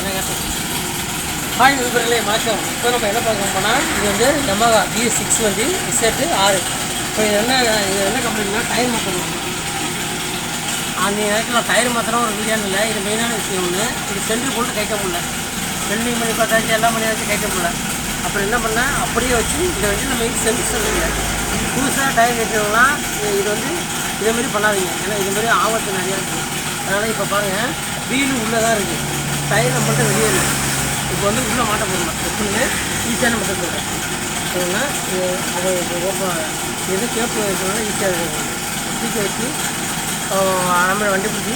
என்ன கேட்டோம். ஹாய் நண்பர்களே, வணக்கம். இப்போ நம்ம என்ன பார்க்க போனால் இது வந்து Yamaha BS6 வந்து Z6. இப்போ இது என்ன கம்பெனினா டயர் மாற்றணும். அந்த நேரத்தில் நான் டயர் மாத்திரம் ஒரு வீடியோன்னு இல்லை, இது மெயினான விஷயம் ஒன்று. இது சென்ட்ரு போட்டு கைக்க முடியல, வெல்டிங் பண்ணி பார்த்தாச்சு, எல்லாம் பண்ணி வச்சு கைக்க முடியல. அப்புறம் என்ன பண்ணேன், அப்படியே வச்சு இதை வச்சு நம்ம சென்சர் இல்லை புதுசாக டயர் கட்டுறவங்களாம் இது வந்து இதேமாரி பண்ணாதீங்க. ஏன்னா இதுமாரி ஆபத்து நிறையா இருக்குது. அதனால் இப்போ பாருங்கள், வீலும் உள்ளே தான் இருக்குது, டயர் நம்மள்கிட்ட வெளியே இல்லை. இப்போ வந்து உள்ளே மாட்ட போடலாம். எப்படின்னு ஈஸியான மட்டும் சொல்கிறேன். அதனால் அதை ஓப்பன் எது கேப்பு வைக்கிறதுனால ஈஸியாக இருக்கும். தூக்கி வச்சு நம்ம வண்டி பிடிச்சி